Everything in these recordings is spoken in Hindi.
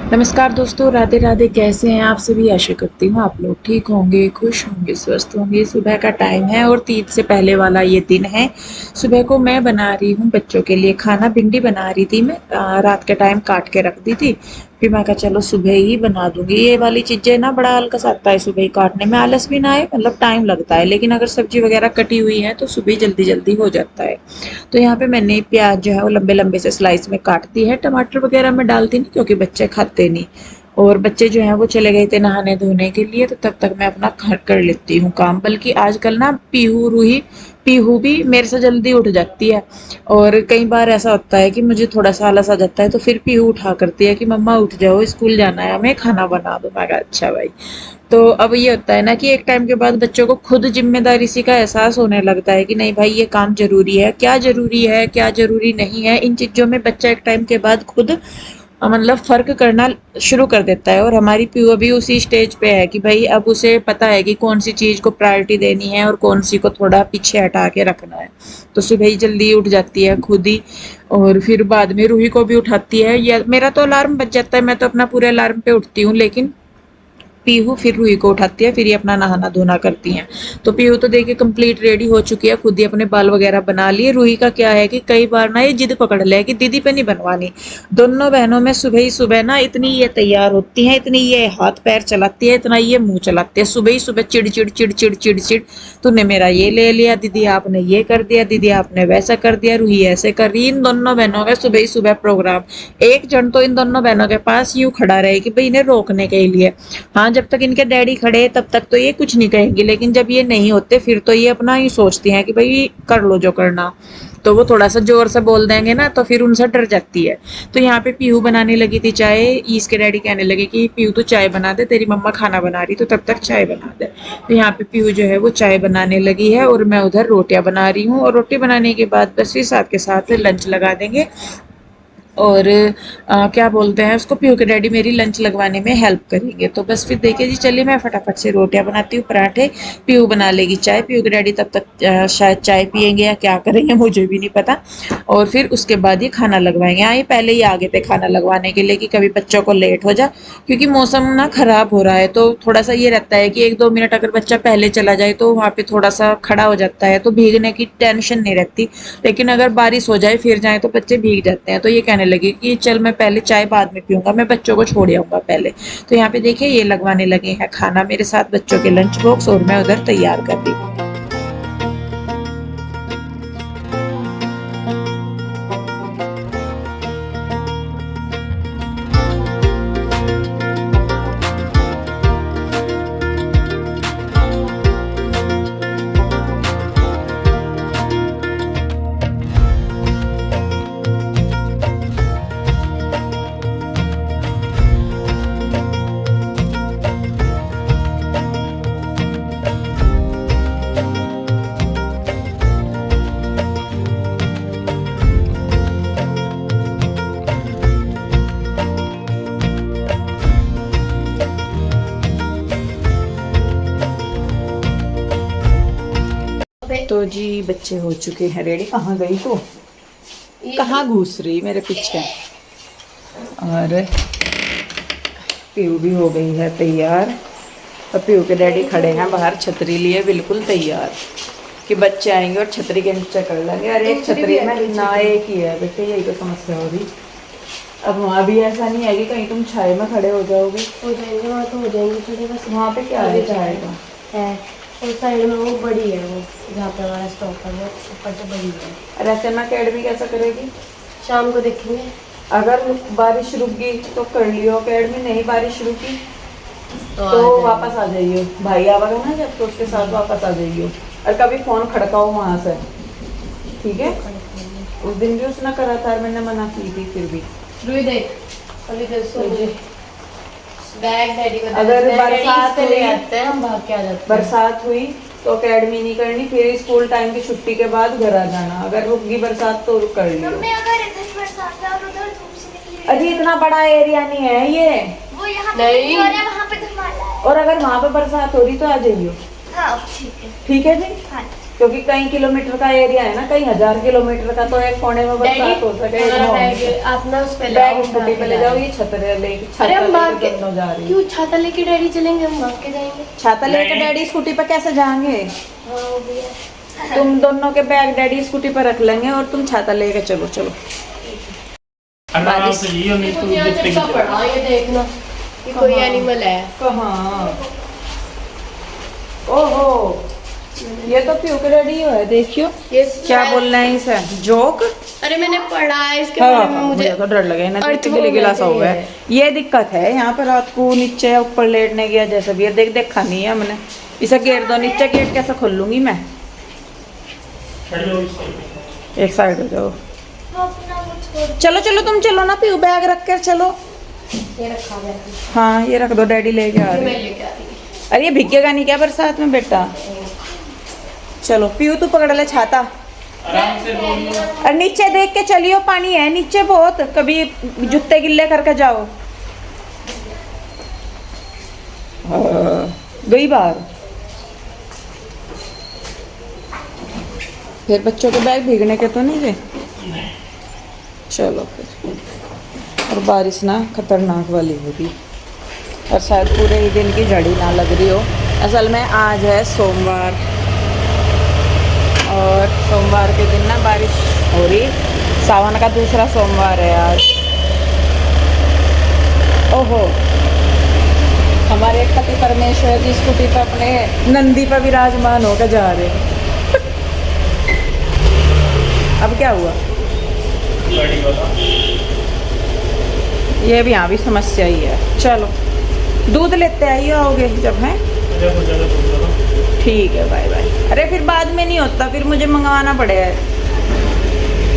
नमस्कार दोस्तों, राधे राधे। कैसे हैं आप सभी? आशा करती हूँ आप लोग ठीक होंगे, खुश होंगे, स्वस्थ होंगे। सुबह का टाइम है और तीज से पहले वाला ये दिन है। सुबह को मैं बना रही हूँ बच्चों के लिए खाना। भिंडी बना रही थी मैं, रात के टाइम काट के रख दी थी। फिर मैं कहा चलो सुबह ही बना दूंगी। ये वाली चीजें ना बड़ा आलस आता है सुबह ही काटने में। आलस भी ना आए, मतलब टाइम लगता है, लेकिन अगर सब्जी वगैरह कटी हुई है तो सुबह जल्दी जल्दी हो जाता है। तो यहाँ पे मैंने प्याज जो है वो लंबे लंबे से स्लाइस में काट दी है। टमाटर वगैरह मैं डालती नहीं क्योंकि बच्चे खाते नहीं। और बच्चे जो हैं वो चले गए थे नहाने धोने के लिए, तो तब तक मैं अपना कर लेती हूँ काम। बल्कि आजकल ना पीहू भी मेरे से जल्दी उठ जाती है। और कई बार ऐसा होता है कि मुझे थोड़ा सा आलस आ जाता है, तो फिर पीहू उठा करती है कि मम्मा उठ जाओ, स्कूल जाना है हमें, खाना बना दो। मैं कहा अच्छा भाई। तो अब ये होता है ना कि एक टाइम के बाद बच्चों को खुद जिम्मेदारी सी का एहसास होने लगता है कि नहीं भाई ये काम जरूरी है, क्या जरूरी नहीं है। इन चीजों में बच्चा एक टाइम के बाद खुद मतलब फर्क करना शुरू कर देता है। और हमारी पीयू अभी उसी स्टेज पे है कि भाई अब उसे पता है कि कौन सी चीज को प्रायोरिटी देनी है और कौन सी को थोड़ा पीछे हटा के रखना है। तो सुबह ही जल्दी उठ जाती है खुद ही। और फिर बाद में रूही को भी उठाती है। या मेरा तो अलार्म बज जाता है, मैं तो अपना पूरे अलार्म पे उठती हूँ, लेकिन पीहू फिर रूही को उठाती है, फिर ये अपना नहाना धोना करती हैं। तो पीहू तो देखिए कंप्लीट रेडी हो चुकी है, खुद ही अपने बाल वगैरह बना लिए। रूही का क्या है कि कई बार ना ये जिद पकड़ ले कि दीदी पे नहीं बनवानी। दोनों बहनों में सुबह ही सुबह ना इतनी ये तैयार होती हैं, इतनी ये हाथ पैर चलाती है, इतना ये मुंह चलाती है। सुबह ही सुबह चिड़ चिड़ चिड़ चिड़ चिड़ चिड़, तूने मेरा ये ले लिया, दीदी आपने ये कर दिया, दीदी आपने वैसा कर दिया, रूही ऐसे कर रही। इन दोनों बहनों का सुबह ही सुबह प्रोग्राम। एक जन तो इन दोनों बहनों के पास यूं खड़ा रहे कि भाई इन्हें रोकने के लिए। हाँ, जब तक इनके डैडी खड़े तब तक तो ये कुछ नहीं कहेंगी, लेकिन जब ये नहीं होते फिर तो ये अपना ही सोचती हैं कि भाई कर लो जो करना। तो वो थोड़ा सा जोर से बोल देंगे ना तो फिर उनसे डर जाती है। तो यहाँ पे पीहू बनाने लगी थी चाय। इसके डैडी कहने लगे कि पीहू तो चाय बना दे, तेरी मम्मा खाना बना रही, तो तब तक चाय बना दे। तो यहाँ पे पीहू जो है वो चाय बनाने लगी है और मैं उधर रोटियां बना रही हूँ। और रोटी बनाने के बाद बस फिर साथ के साथ लंच लगा देंगे। और क्या बोलते हैं उसको, पीहू के डैडी मेरी लंच लगवाने में हेल्प करेंगे। तो बस फिर देखिए जी, चलिए मैं फटाफट से रोटियां बनाती हूँ, पराठे। पीहू बना लेगी चाय। पीहू के डैडी तब तक शायद चाय पियेंगे या क्या करेंगे, मुझे भी नहीं पता। और फिर उसके बाद ये खाना लगवाएंगे। हाँ, ये पहले ही आगे थे खाना लगवाने के लिए कि कभी बच्चों को लेट हो जा, क्योंकि मौसम ना खराब हो रहा है। तो थोड़ा सा ये रहता है कि एक दो मिनट अगर बच्चा पहले चला जाए तो वहाँ पे थोड़ा सा खड़ा हो जाता है, तो भीगने की टेंशन नहीं रहती। लेकिन अगर बारिश हो जाए फिर जाए तो बच्चे भीग जाते हैं। तो ये कहने लगे कि चल मैं पहले चाय बाद में पीऊंगा, मैं बच्चों को छोड़ आऊंगा पहले। तो यहाँ पे देखिए ये लगवाने लगे हैं खाना मेरे साथ, बच्चों के लंच बॉक्स, और मैं उधर तैयार कर रही हूँ। तो जी बच्चे हो चुके हैं रेडी। कहाँ गई तू? कहाँ घुस रही मेरे पीछे? और पीहू भी हो गई है तैयार। और पीहू के डैडी खड़े हैं बाहर छतरी लिए, बिल्कुल तैयार कि बच्चे आएंगे और छतरी के नीचे कर लेंगे। अरे एक छतरी में ना एक ही है बेटे, यही तो समस्या हो रही। अब वहाँ भी ऐसा नहीं है कि कहीं तुम छाए में खड़े हो जाओगे। हो जाएंगे वहाँ, तो हो जाएंगे थोड़े बस। वहाँ पे क्या है छाए का? है और साइड में वो बड़ी है, वो जहाँ पे हमारा स्टॉप है वो ऊपर से बड़ी है। और ऐसे में अकेडमी कैसा करेगी? शाम को देखेंगे। अगर बारिश रुक गई तो कर लियो अकेडमी, नहीं बारिश रुकी तो वापस आ जाइयो। भाई आवेगा ना जब तो उसके साथ वापस आ जाइयो। और कभी फोन खड़काओ वहाँ से, ठीक है? उस दिन भी उसने करा था, मैंने मना की थी फिर भी। बैग डैडी को अगर बरसात ले आते हैं, हम भाग के आ जाते हैं। बरसात हुई तो अकेडमी नहीं करनी, फिर स्कूल टाइम की छुट्टी के बाद घर आ जाना। अगर रुक गई बरसात तो रुक कर लियो। अजी इतना बड़ा एरिया नहीं है ये, वो यहाँ नहीं वहाँ पे धमाल है। और अगर वहाँ पे बरसात हो रही तो आ जाइयो। हाँ ठीक है। ठीक है जी। हाँ। क्योंकि कई किलोमीटर का एरिया है ना, कई हजार किलोमीटर का, तो एक कोने में बरसात हो सके। हमारा बैग आप ना उस पे ले बैग आओ, स्कूटी पे ले जाओ, ये छतरे लेके, अरे छाता हम भाग लेके के दोनों जा रही। क्यों छाता लेके डैडी चलेंगे, हम भाग के जाएंगे। छाता लेके डैडी स्कूटी पे कैसे जाएंगे? हाँ वो भी है। तुम दोनों के बैग डैडी स्कूटी पर रख लेंगे और तुम छाता लेके चलो। चलो आराम से जियो, नहीं तो जितना पड़ा ये देखना कि कोई एनिमल है। कहाँ? ओहो, ये तो प्यूक रेडी है, देखियो। ये क्या बोल रहे हैं इसे, जोक? अरे मैंने पढ़ा है इसके हाँ, बारे में, मुझे तो डर लगे ना, अर्थ गिले गिला सा हो गया। है। ये दिक्कत है यहाँ पर, रात को नीचे ऊपर लेटने गया जैसा भी है, देख देखा नहीं है हमने। इसे गेट दो, नीचे गेट कैसे खोल लूंगी मैं? एक साइड हो जाओ। चलो चलो तुम चलो ना, पीऊ बैग रख कर चलो। ये रखा हुआ है, हाँ ये रख दो, डैडी लेके आ ये रहे। मैं लेके आ रही अरे ये भीगेगा नहीं क्या बरसात में बेटा? चलो पीऊ तू पकड़ ले छाता, आराम से बोलिए। और नीचे देख के चलियो, पानी है नीचे बहुत, कभी जूते गिल्ले करके जाओ। गई बार फिर बच्चों के बैग भीगने के तो नहीं थे। चलो फिर, और बारिश ना खतरनाक वाली होगी, और शायद पूरे ही दिन की झड़ी ना लग रही हो। असल में आज है सोमवार, और सोमवार के दिन ना बारिश हो रही, सावन का दूसरा सोमवार है आज। ओहो, हमारे पति परमेश्वर जी स्कूटी पर अपने नंदी पर विराजमान होकर जा रहे हैं। अब क्या हुआ? गाड़ी वाला ये भी यहाँ भी समस्या ही है। चलो दूध लेते आइए, आओगे जब हैं? जब हो जाएगा तो बोलो। ठीक है, बाय बाय। अरे फिर बाद में नहीं होता, फिर मुझे मंगवाना पड़ेगा।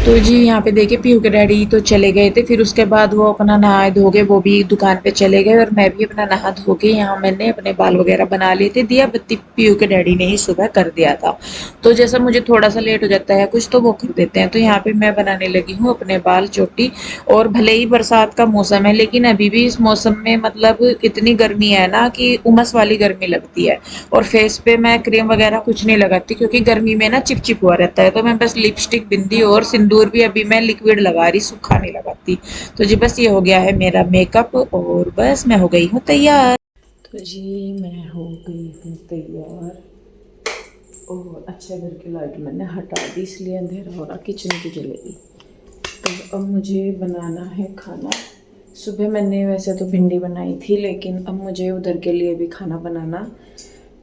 तो जी यहाँ पे देखिए पीयू के डैडी तो चले गए थे, फिर उसके बाद वो अपना नहा धो के वो भी दुकान पे चले गए, और मैं भी अपना नहा धो के यहाँ मैंने अपने बाल वगैरह बना लिए थे। दिया बत्ती पीयू के डैडी ने ही सुबह कर दिया था, तो जैसा मुझे थोड़ा सा लेट हो जाता है कुछ तो वो कर देते हैं। तो यहाँ पे मैं बनाने लगी हूँ अपने बाल चोटी, और भले ही बरसात का मौसम है लेकिन अभी भी इस मौसम में मतलब इतनी गर्मी है ना कि उमस वाली गर्मी लगती है। और फेस पे मैं क्रीम वगैरह कुछ नहीं लगाती, क्योंकि गर्मी में ना चिपचिप हुआ रहता है, तो मैं बस लिपस्टिक, बिंदी और सिंदूर भी अभी मैं लिक्विड लगा रही, सूखा नहीं लगाती। तो जी बस ये हो गया है मेरा मेकअप, और बस मैं हो गई हूँ तैयार। तो जी मैं हो गई हूँ तैयार, और अच्छा घर की लाइट मैंने हटा दी इसलिए अंधेरा हो रहा, किचन की जलेगी। तो अब मुझे बनाना है खाना। सुबह मैंने वैसे तो भिंडी बनाई थी, लेकिन अब मुझे उधर के लिए भी खाना बनाना,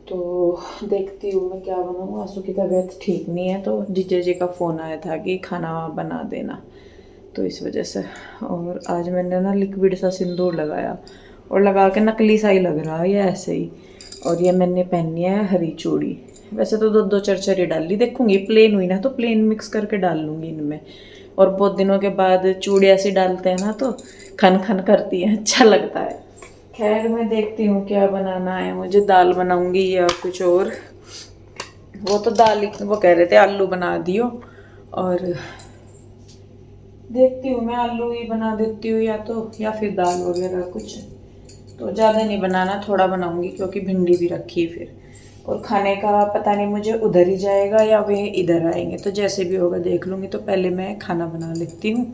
तो देखती हूँ मैं क्या बनाऊँ। आंसू की तबीयत ठीक नहीं है, तो जीजा जी का फ़ोन आया था कि खाना बना देना, तो इस वजह से। और आज मैंने ना लिक्विड सा सिंदूर लगाया, और लगा के नकली सा ही लग रहा है ये ऐसे ही। और ये मैंने पहनी है हरी चूड़ी, वैसे तो दो चरचरी डाल ली, देखूँगी प्लेन हुई ना तो प्लेन मिक्स करके डाल लूँगी इनमें। और बहुत दिनों के बाद चूड़ी ऐसी डालते हैं ना तो खन खन करती है, अच्छा लगता है। खैर मैं देखती हूँ क्या बनाना है मुझे, दाल बनाऊंगी या कुछ और। वो तो दाल वो कह रहे थे आलू बना दियो, और देखती हूँ मैं आलू ही बना देती हूँ, या फिर दाल वगैरह कुछ। तो ज़्यादा नहीं बनाना, थोड़ा बनाऊंगी, क्योंकि भिंडी भी रखी फिर। और खाने का पता नहीं मुझे उधर ही जाएगा या वे इधर आएंगे, तो जैसे भी होगा देख लूँगी। तो पहले मैं खाना बना लेती हूँ।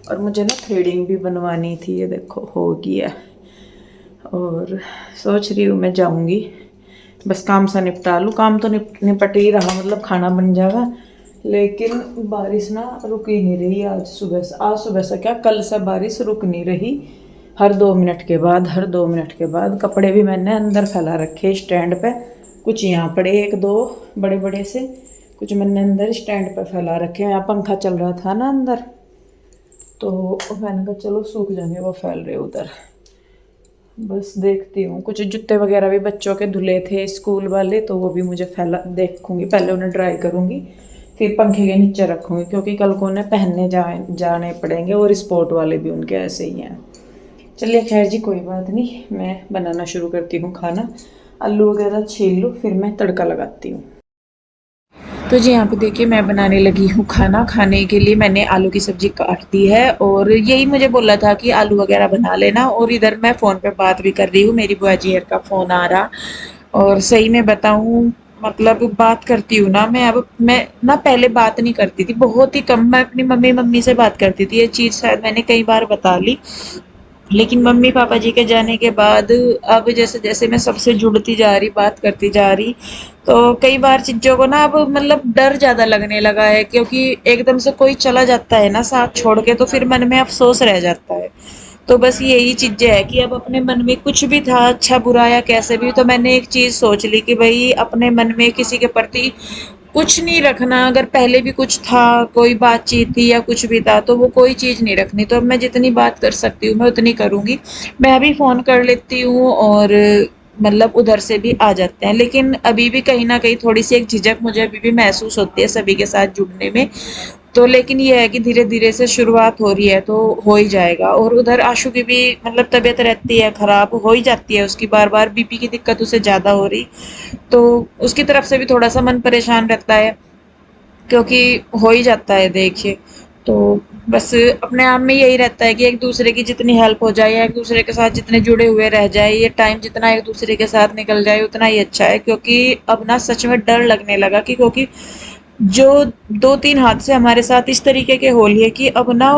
और मुझे ना थ्रेडिंग भी बनवानी थी, ये देखो हो गया। और सोच रही हूँ मैं जाऊँगी, बस काम सा निपटा लूँ। काम तो निपट ही रहा, मतलब खाना बन जाएगा, लेकिन बारिश ना रुक ही नहीं रही आज सुबह से। आज सुबह से क्या, कल से बारिश रुक नहीं रही। हर 2 मिनट के बाद कपड़े भी मैंने अंदर फैला रखे स्टैंड पे, कुछ यहाँ पड़े 1-2 बड़े बड़े से, कुछ मैंने अंदर स्टैंड पे फैला रखे हैं। यहाँ पंखा चल रहा था ना अंदर, तो मैंने कहा चलो सूख जाएंगे, वो फैल रहे उधर। बस देखती हूँ, कुछ जूते वगैरह भी बच्चों के धुले थे स्कूल वाले, तो वो भी मुझे फैला देखूँगी, पहले उन्हें ड्राई करूँगी, फिर पंखे के नीचे रखूँगी, क्योंकि कल को उन्हें पहनने जाने पड़ेंगे। और स्पोर्ट वाले भी उनके ऐसे ही हैं। चलिए खैर जी कोई बात नहीं, मैं बनाना शुरू करती हूँ खाना। आलू वगैरह छील लूँ, फिर मैं तड़का लगाती हूँ। तो जी यहाँ पे देखिए मैं बनाने लगी हूँ खाना। खाने के लिए मैंने आलू की सब्ज़ी काट दी है, और यही मुझे बोला था कि आलू वगैरह बना लेना। और इधर मैं फ़ोन पे बात भी कर रही हूँ, मेरी बुआ जी का फ़ोन आ रहा। और सही में बताऊँ मतलब बात करती हूँ ना मैं, अब मैं ना पहले बात नहीं करती थी, बहुत ही कम। मैं अपनी मम्मी से बात करती थी, ये चीज़ शायद मैंने कई बार बता ली। लेकिन मम्मी पापा जी के जाने के बाद अब जैसे जैसे मैं सबसे जुड़ती जा रही, बात करती जा रही, तो कई बार चीज़ों को ना अब मतलब डर ज़्यादा लगने लगा है, क्योंकि एकदम से कोई चला जाता है ना साथ छोड़ के, तो फिर मन में अफ़सोस रह जाता है। तो बस यही चीज़ें है कि अब अपने मन में कुछ भी था, अच्छा बुरा या कैसे भी, तो मैंने एक चीज़ सोच ली कि भई अपने मन में किसी के प्रति कुछ नहीं रखना। अगर पहले भी कुछ था, कोई बातचीत थी या कुछ भी था, तो वो कोई चीज़ नहीं रखनी। तो अब मैं जितनी बात कर सकती हूँ मैं उतनी करूँगी। मैं अभी फ़ोन कर लेती हूँ और मतलब उधर से भी आ जाते हैं। लेकिन अभी भी कहीं न कहीं थोड़ी-सी एक झिझक मुझे अभी भी महसूस होती है सभी के साथ जुड़ने में। तो लेकिन ये है कि धीरे-धीरे से शुरुआत हो रही है, तो हो ही जाएगा। और उधर आशु की भी मतलब तबीयत रहती है खराब, हो ही जाती है उसकी, बार-बार बीपी की दिक्कत उसे ज़्यादा हो रही। तो उसकी तरफ से भी थोड़ा-सा मन परेशान रहता है, क्योंकि हो ही जाता है देखिए। तो बस अपने आप में यही रहता है कि एक दूसरे की जितनी हेल्प हो जाए या एक दूसरे के साथ जितने जुड़े हुए रह जाए, ये टाइम जितना एक दूसरे के साथ निकल जाए उतना ही अच्छा है। क्योंकि अब ना सच में डर लगने लगा कि क्योंकि जो 2-3 हादसे हमारे साथ इस तरीके के हो लिए कि अब ना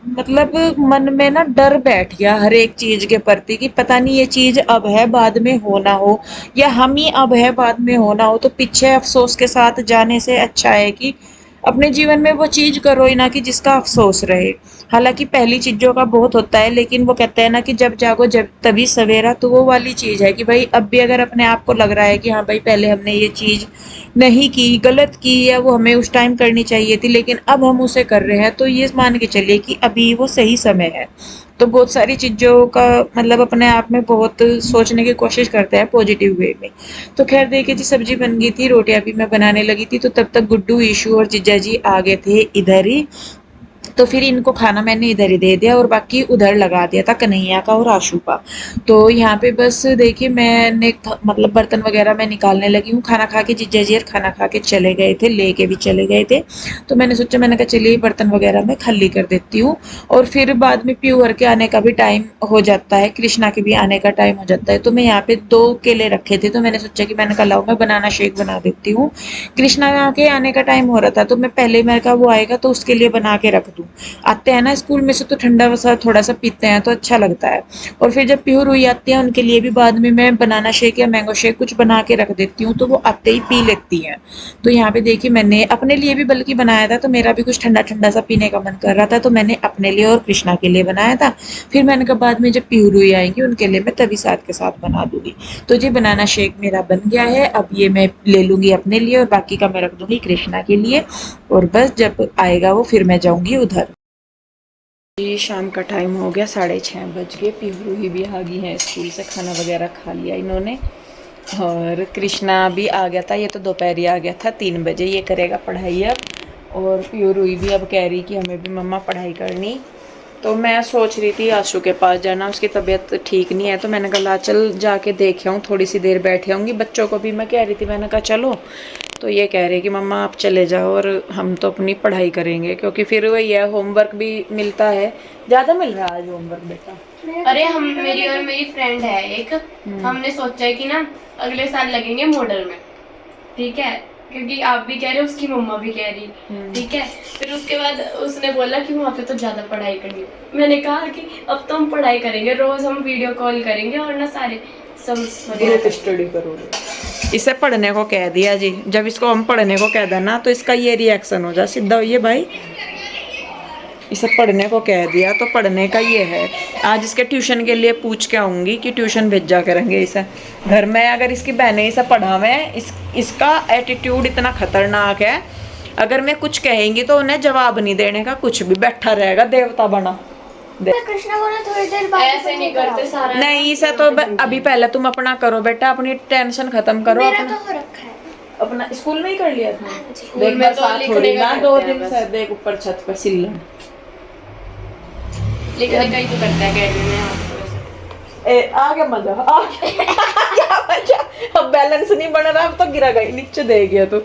मतलब मन में ना डर बैठ गया हर एक चीज़ के प्रति कि पता नहीं ये चीज़ अब है बाद में हो ना हो, या हम ही अब है बाद में हो ना हो। तो पीछे अफ़सोस के साथ जाने से अच्छा है कि अपने जीवन में वो चीज़ करो ही ना कि जिसका अफ़सोस रहे। हालाँकि पहली चीज़ों का बहुत होता है, लेकिन वो कहते हैं ना कि जब जागो जब तभी सवेरा, तो वो वाली चीज़ है कि भई अब भी अगर अपने आप को लग रहा है कि हाँ भाई पहले हमने ये चीज़ नहीं की, गलत की, या वो हमें उस टाइम करनी चाहिए थी लेकिन अब हम उसे कर रहे हैं, तो ये मान के चलिए कि अभी वो सही समय है। तो बहुत सारी चीज़ों का मतलब अपने आप में बहुत सोचने की कोशिश करते हैं पॉजिटिव वे में। तो ख़ैर देखिए जी, सब्ज़ी बन गई थी, रोटियाँ भी मैं बनाने लगी थी, तो तब तक गुड्डू, ईशु और जीजा जी आ गए थे इधर ही। तो फिर इनको खाना मैंने इधर ही दे दिया और बाकी उधर लगा दिया था कन्हैया का और आशु का। तो यहाँ पे बस देखिए मैंने मतलब बर्तन वगैरह मैं निकालने लगी हूँ। खाना खा के जीजा जी खाना खा के चले गए थे, लेके भी चले गए थे। तो मैंने सोचा, मैंने कहा चलिए बर्तन वगैरह मैं खाली कर देती हूँ, और फिर बाद में प्यूअर के आने का भी टाइम हो जाता है, कृष्णा के भी आने का टाइम हो जाता है। तो मैं यहाँ पे 2 केले रखे थे, तो मैंने सोचा कि मैंने कहा लाओ मैं बनाना शेक बना देती हूँ। कृष्णा के आने का टाइम हो रहा था, तो मैं पहले मैंने कहा वो आएगा तो उसके लिए बना के रख दूँ। आते हैं ना स्कूल में से तो ठंडा वसा थोड़ा सा पीते हैं तो अच्छा लगता है। और फिर जब प्योर हुई आती हैं उनके लिए भी बाद में मैं बनाना शेक या मैंगो शेक कुछ बना के रख देती हूँ, तो वो आते ही पी लेती हैं। तो यहाँ पे देखिए मैंने अपने लिए भी बल्कि बनाया था, तो मेरा भी कुछ ठंडा ठंडा सा पीने का मन कर रहा था, तो मैंने अपने लिए और कृष्णा के लिए बनाया था। फिर मैंने कहा बाद में जब प्योर हुई आएंगी उनके लिए मैं तभी साथ के साथ बना दूंगी। तो जी बनाना शेक मेरा बन गया है, अब ये मैं ले लूंगी अपने लिए और बाकी का मैं रख दूंगी कृष्णा के लिए। और बस जब आएगा वो फिर मैं जाऊंगी उधर। जी शाम का टाइम हो गया, 6:30 बज गए। पीहू ही भी आ गई हैं स्कूल से, खाना वगैरह खा लिया इन्होंने। और कृष्णा भी आ गया था, ये तो दोपहर ही आ गया था 3 बजे। ये करेगा पढ़ाई अब। और प्यूरुई भी अब कह रही कि हमें भी मम्मा पढ़ाई करनी। तो मैं सोच रही थी आशु के पास जाना, उसकी तबीयत ठीक नहीं है, तो मैंने कहा चल जाके देख आऊँ, थोड़ी सी देर बैठे आऊँगी। बच्चों को भी मैं कह रही थी, मैंने कहा चलो, तो ये कह रहे कि मम्मा आप चले जाओ और हम तो अपनी पढ़ाई करेंगे, क्योंकि फिर वही है होमवर्क भी मिलता है। ज़्यादा मिल रहा है आज होमवर्क बेटा? अरे हम मेरी और मेरी फ्रेंड है एक, हमने सोचा है कि ना अगले साल लगेंगे मॉडल में, ठीक है, क्योंकि आप भी कह रहे हो उसकी मम्मा भी कह रही, ठीक है। फिर उसके बाद उसने बोला कि वहाँ पे तो ज्यादा पढ़ाई करनी। मैंने कहा कि अब तो हम पढ़ाई करेंगे, रोज हम वीडियो कॉल करेंगे और ना सारे ग्रुप स्टडी करोगे। इसे पढ़ने को कह दिया जी, जब इसको हम पढ़ने को कह देना तो इसका ये रिएक्शन हो जा, सीधा होइए भाई। इसे पढ़ने को कह दिया तो पढ़ने का ये है। आज इसके ट्यूशन के लिए पूछ के आऊँगी कि ट्यूशन भेजा करेंगे इसे। घर में अगर इसकी बहनें इसे पढ़ावे, इसका एटीट्यूड इतना खतरनाक है, अगर मैं कुछ कहेंगी तो उन्हें जवाब नहीं देने का, कुछ भी बैठा रहेगा देवता बना। कृष्णा को ना थोड़ी देर बाद ऐसे नहीं करते सारा। नहीं इसे तो अभी पहले तुम अपना करो बेटा, अपनी टेंशन खत्म करो। मेरा अपना तो हो रखा है। अपना स्कूल में ही कर लिया था। स्कूल में तो लिखने का 2 दिन से देख ऊपर छत पर सिल्ला लिखने का ही तो करता है अकेडमी में। आगे मजा मजा। अब बैलेंस नहीं बन रहा, अब तो गिरा गई नीचे दे गया। तो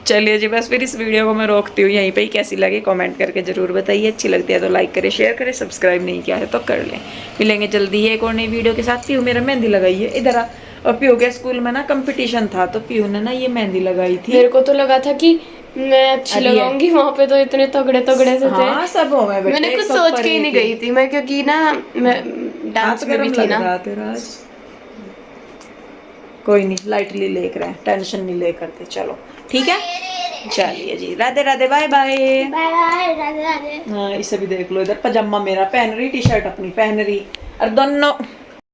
चलिए जी बस फिर इस वीडियो को मैं रोकती हूँ यहीं पे ही। कैसी लगी कमेंट करके जरूर बताइए, अच्छी लगती है तो लाइक करें, शेयर करें, सब्सक्राइब नहीं किया है तो कर लें। मिलेंगे जल्दी ही एक और नई वीडियो के साथ। पीहू मेरा मेहंदी लगाइए, इधर आ और पीयू के स्कूल में ना कंपटीशन था, तो पीयू ने ना ये मेहंदी लगाई थी। मेरे को तो लगा था कि मैं अच्छी अरे लगाऊंगी, वहां पे तो इतने तगड़े तगड़े से थे। हाँ सब हो गए बेटे, मैंने कुछ सब सोच पर के ही एक नहीं ही। गई थी मैं, क्योंकि ना मैं डांस हाथ में भी गरम थी लग ना। रहा तेरा आज। कोई नहीं, लाइटली लेक रहे, टेंशन नहीं ले करते, चलो ठीक है। चलिए जी, Radhe Radhe, bye bye. Bye bye, Radhe Radhe. हाँ इसे भी देख लो, इधर पजामा मेरा पहन रही, टी शर्ट अपनी पहन रही, और दोनों